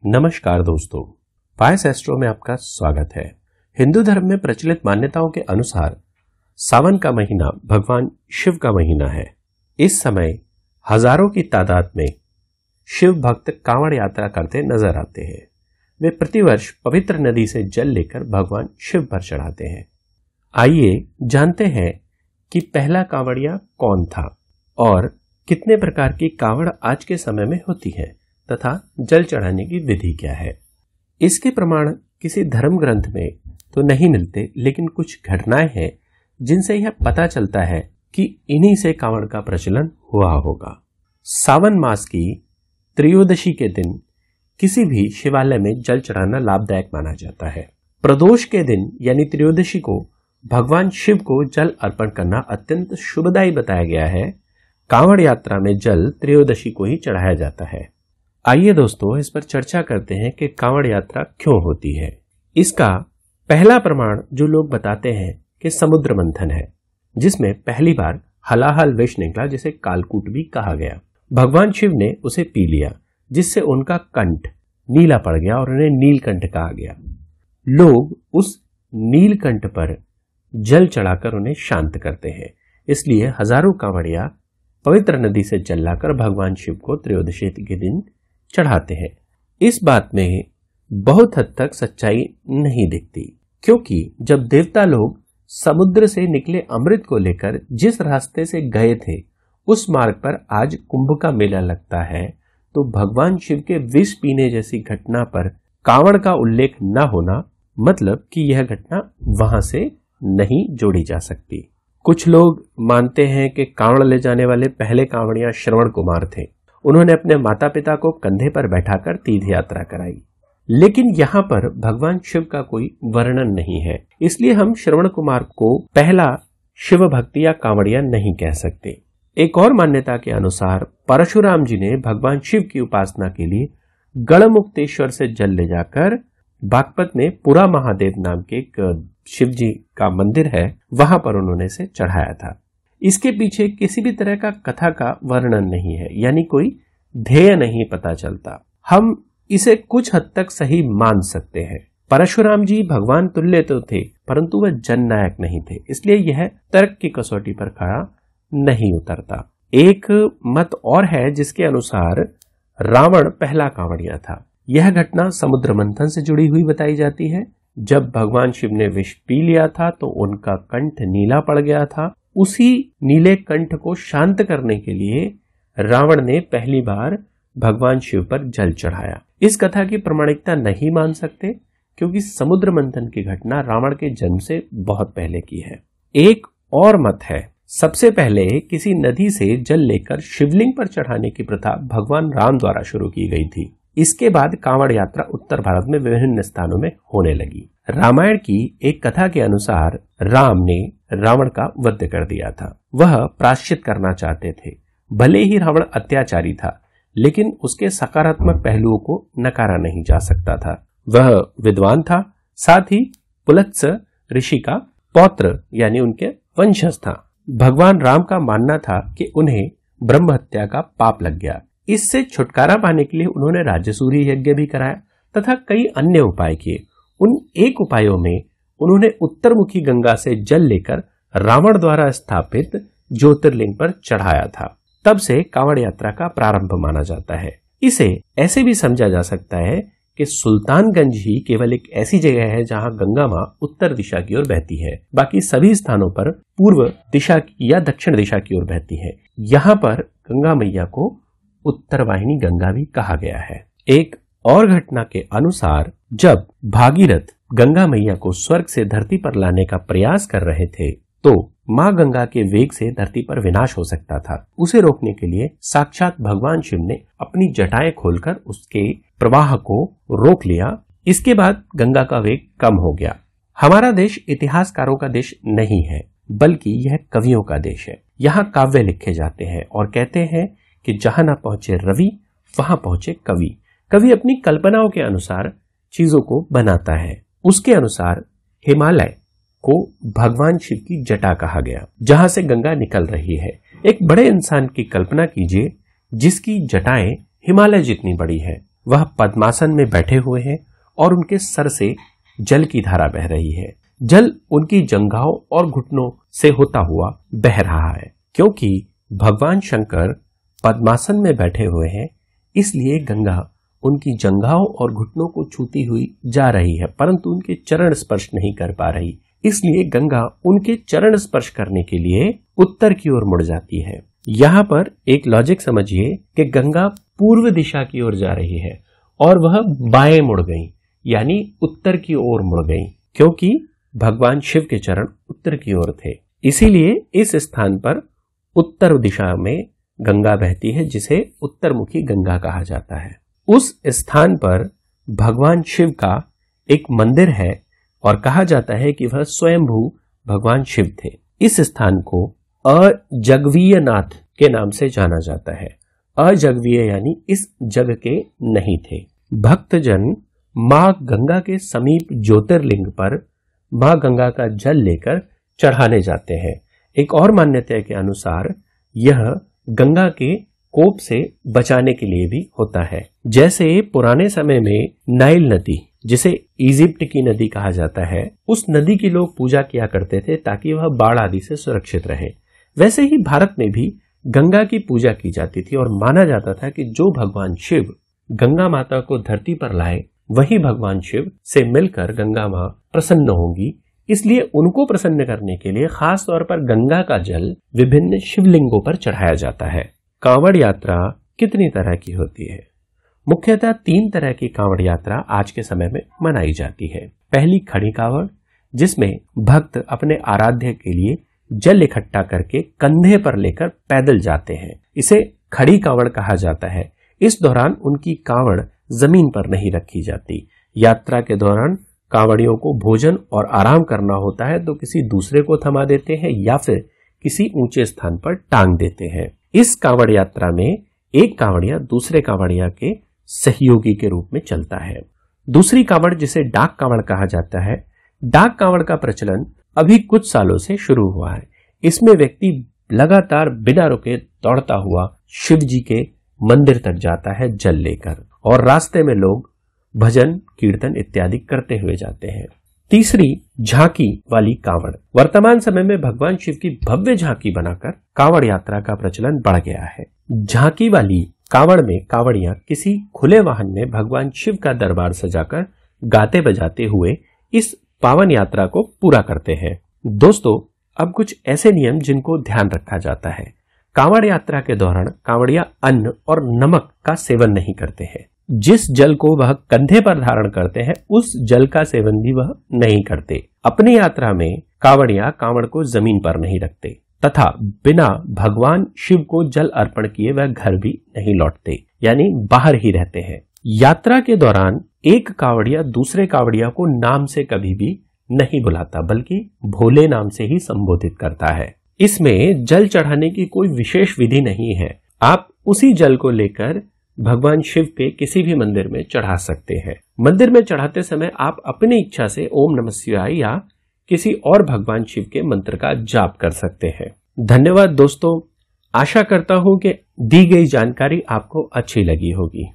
नमस्कार दोस्तों, पायस एस्ट्रो में आपका स्वागत है। हिंदू धर्म में प्रचलित मान्यताओं के अनुसार सावन का महीना भगवान शिव का महीना है। इस समय हजारों की तादाद में शिव भक्त कांवड़ यात्रा करते नजर आते हैं। वे प्रतिवर्ष पवित्र नदी से जल लेकर भगवान शिव पर चढ़ाते हैं। आइए जानते हैं कि पहला कांवड़िया कौन था और कितने प्रकार की कांवड़ आज के समय में होती है तथा जल चढ़ाने की विधि क्या है। इसके प्रमाण किसी धर्म ग्रंथ में तो नहीं मिलते, लेकिन कुछ घटनाएं हैं जिनसे यह पता चलता है कि इन्हीं से कांवड़ का प्रचलन हुआ होगा। सावन मास की त्रयोदशी के दिन किसी भी शिवालय में जल चढ़ाना लाभदायक माना जाता है। प्रदोष के दिन यानी त्रयोदशी को भगवान शिव को जल अर्पण करना अत्यंत शुभदायी बताया गया है। कांवड़ यात्रा में जल त्रयोदशी को ही चढ़ाया जाता है। आइए दोस्तों, इस पर चर्चा करते हैं कि कांवड़ यात्रा क्यों होती है। इसका पहला प्रमाण जो लोग बताते हैं कि समुद्र मंथन है, जिसमें पहली बार हलाहल विष निकला, जिसे कालकूट भी कहा गया। भगवान शिव ने उसे पी लिया, जिससे उनका कंठ नीला पड़ गया और उन्हें नीलकंठ कहा गया। लोग उस नीलकंठ पर जल चढ़ाकर उन्हें शांत करते हैं। इसलिए हजारों कांवड़िया पवित्र नदी से जल लाकर भगवान शिव को त्रयोदशी के दिन चढ़ाते हैं। इस बात में बहुत हद तक सच्चाई नहीं दिखती, क्योंकि जब देवता लोग समुद्र से निकले अमृत को लेकर जिस रास्ते से गए थे, उस मार्ग पर आज कुंभ का मेला लगता है, तो भगवान शिव के विष पीने जैसी घटना पर कांवड़ का उल्लेख न होना मतलब कि यह घटना वहां से नहीं जोड़ी जा सकती। कुछ लोग मानते हैं कि कांवड़ ले जाने वाले पहले कांवड़िया श्रवण कुमार थे। उन्होंने अपने माता पिता को कंधे पर बैठाकर तीर्थ यात्रा कराई, लेकिन यहाँ पर भगवान शिव का कोई वर्णन नहीं है। इसलिए हम श्रवण कुमार को पहला शिव भक्ति या कांवड़िया नहीं कह सकते। एक और मान्यता के अनुसार परशुराम जी ने भगवान शिव की उपासना के लिए गढ़मुक्तेश्वर से जल ले जाकर बागपत में पुरा महादेव नाम के एक शिव जी का मंदिर है, वहां पर उन्होंने इसे चढ़ाया था। इसके पीछे किसी भी तरह का कथा का वर्णन नहीं है, यानी कोई ध्येय नहीं पता चलता। हम इसे कुछ हद तक सही मान सकते हैं। परशुराम जी भगवान तुल्य तो थे, परंतु वह जननायक नहीं थे, इसलिए यह तर्क की कसौटी पर खड़ा नहीं उतरता। एक मत और है जिसके अनुसार रावण पहला कांवड़िया था। यह घटना समुद्र मंथन से जुड़ी हुई बताई जाती है। जब भगवान शिव ने विष पी लिया था तो उनका कंठ नीला पड़ गया था। उसी नीले कंठ को शांत करने के लिए रावण ने पहली बार भगवान शिव पर जल चढ़ाया। इस कथा की प्रामाणिकता नहीं मान सकते, क्योंकि समुद्र मंथन की घटना रावण के जन्म से बहुत पहले की है। एक और मत है, सबसे पहले किसी नदी से जल लेकर शिवलिंग पर चढ़ाने की प्रथा भगवान राम द्वारा शुरू की गई थी। इसके बाद कांवड़ यात्रा उत्तर भारत में विभिन्न स्थानों में होने लगी। रामायण की एक कथा के अनुसार राम ने रावण का वध कर दिया था। वह प्रायश्चित करना चाहते थे। भले ही रावण अत्याचारी था, लेकिन उसके सकारात्मक पहलुओं को नकारा नहीं जा सकता था। वह विद्वान था, साथ ही पुलत्स ऋषि का पौत्र यानी उनके वंशज था। भगवान राम का मानना था कि उन्हें ब्रह्म हत्या का पाप लग गया। इससे छुटकारा पाने के लिए उन्होंने राजसूरी यज्ञ भी कराया तथा कई अन्य उपाय किए। उन एक उपायों में उन्होंने उत्तरमुखी गंगा से जल लेकर रावण द्वारा स्थापित ज्योतिर्लिंग पर चढ़ाया था। तब से कांवड़ यात्रा का प्रारंभ माना जाता है। इसे ऐसे भी समझा जा सकता है कि सुल्तानगंज ही केवल एक ऐसी जगह है जहां गंगा मां उत्तर दिशा की ओर बहती है, बाकी सभी स्थानों पर पूर्व दिशा या दक्षिण दिशा की ओर बहती है। यहाँ पर गंगा मैया को उत्तरवाहिनी गंगा भी कहा गया है। एक और घटना के अनुसार जब भागीरथ गंगा मैया को स्वर्ग से धरती पर लाने का प्रयास कर रहे थे, तो मां गंगा के वेग से धरती पर विनाश हो सकता था। उसे रोकने के लिए साक्षात भगवान शिव ने अपनी जटाएं खोलकर उसके प्रवाह को रोक लिया। इसके बाद गंगा का वेग कम हो गया। हमारा देश इतिहासकारों का देश नहीं है, बल्कि यह कवियों का देश है। यहाँ काव्य लिखे जाते हैं और कहते हैं कि जहां ना पहुंचे रवि वहां पहुंचे कवि। कवि अपनी कल्पनाओं के अनुसार चीजों को बनाता है। उसके अनुसार हिमालय को भगवान शिव की जटा कहा गया, जहां से गंगा निकल रही है। एक बड़े इंसान की कल्पना कीजिए जिसकी जटाएं हिमालय जितनी बड़ी है। वह पद्मासन में बैठे हुए हैं और उनके सर से जल की धारा बह रही है। जल उनकी जंघाओं और घुटनों से होता हुआ बह रहा है। क्योंकि भगवान शंकर पद्मासन में बैठे हुए हैं, इसलिए गंगा उनकी जंघाओं और घुटनों को छूती हुई जा रही है, परंतु उनके चरण स्पर्श नहीं कर पा रही। इसलिए गंगा उनके चरण स्पर्श करने के लिए उत्तर की ओर मुड़ जाती है। यहाँ पर एक लॉजिक समझिए कि गंगा पूर्व दिशा की ओर जा रही है और वह बाएं मुड़ गई, यानी उत्तर की ओर मुड़ गई, क्योंकि भगवान शिव के चरण उत्तर की ओर थे। इसीलिए इस स्थान पर उत्तर दिशा में गंगा बहती है, जिसे उत्तरमुखी गंगा कहा जाता है। उस स्थान पर भगवान शिव का एक मंदिर है और कहा जाता है कि वह स्वयंभू भगवान शिव थे। इस स्थान को अजगवीय नाथ के नाम से जाना जाता है। अजगवीय यानी इस जग के नहीं थे। भक्तजन मां गंगा के समीप ज्योतिर्लिंग पर मां गंगा का जल लेकर चढ़ाने जाते हैं। एक और मान्यता के अनुसार यह गंगा के कोप से बचाने के लिए भी होता है। जैसे पुराने समय में नाइल नदी, जिसे इजिप्ट की नदी कहा जाता है, उस नदी की लोग पूजा किया करते थे ताकि वह बाढ़ आदि से सुरक्षित रहे। वैसे ही भारत में भी गंगा की पूजा की जाती थी और माना जाता था कि जो भगवान शिव गंगा माता को धरती पर लाए, वही भगवान शिव से मिलकर गंगा मां प्रसन्न होंगी। इसलिए उनको प्रसन्न करने के लिए खास तौर पर गंगा का जल विभिन्न शिवलिंगों पर चढ़ाया जाता है। कांवड़ यात्रा कितनी तरह की होती है? मुख्यतः 3 तरह की कांवड़ यात्रा आज के समय में मनाई जाती है। पहली खड़ी कांवड़, जिसमें भक्त अपने आराध्य के लिए जल इकट्ठा करके कंधे पर लेकर पैदल जाते हैं। इसे खड़ी कांवड़ कहा जाता है। इस दौरान उनकी कांवड़ जमीन पर नहीं रखी जाती। यात्रा के दौरान कांवड़ियों को भोजन और आराम करना होता है तो किसी दूसरे को थमा देते हैं या फिर किसी ऊंचे स्थान पर टांग देते हैं। इस कांवड़ यात्रा में एक कांवड़िया दूसरे कांवड़िया के सहयोगी के रूप में चलता है। दूसरी कांवड़, जिसे डाक कांवड़ कहा जाता है, डाक कांवड़ का प्रचलन अभी कुछ सालों से शुरू हुआ है। इसमें व्यक्ति लगातार बिना रुके दौड़ता हुआ शिव जी के मंदिर तक जाता है जल लेकर, और रास्ते में लोग भजन कीर्तन इत्यादि करते हुए जाते हैं। तीसरी झांकी वाली कांवड़, वर्तमान समय में भगवान शिव की भव्य झांकी बनाकर कांवड़ यात्रा का प्रचलन बढ़ गया है। झांकी वाली कांवड़ में कांवड़ियां किसी खुले वाहन में भगवान शिव का दरबार सजाकर गाते बजाते हुए इस पावन यात्रा को पूरा करते हैं। दोस्तों, अब कुछ ऐसे नियम जिनको ध्यान रखा जाता है। कांवड़ यात्रा के दौरान कांवड़िया अन्न और नमक का सेवन नहीं करते हैं। जिस जल को वह कंधे पर धारण करते हैं, उस जल का सेवन भी वह नहीं करते। अपनी यात्रा में कांवड़िया कांवड़ को जमीन पर नहीं रखते तथा बिना भगवान शिव को जल अर्पण किए वह घर भी नहीं लौटते, यानी बाहर ही रहते हैं। यात्रा के दौरान एक कांवड़िया दूसरे कांवड़िया को नाम से कभी भी नहीं बुलाता, बल्कि भोले नाम से ही संबोधित करता है। इसमें जल चढ़ाने की कोई विशेष विधि नहीं है। आप उसी जल को लेकर भगवान शिव के किसी भी मंदिर में चढ़ा सकते हैं। मंदिर में चढ़ाते समय आप अपनी इच्छा से ओम नमः शिवाय या किसी और भगवान शिव के मंत्र का जाप कर सकते हैं। धन्यवाद दोस्तों, आशा करता हूं कि दी गई जानकारी आपको अच्छी लगी होगी।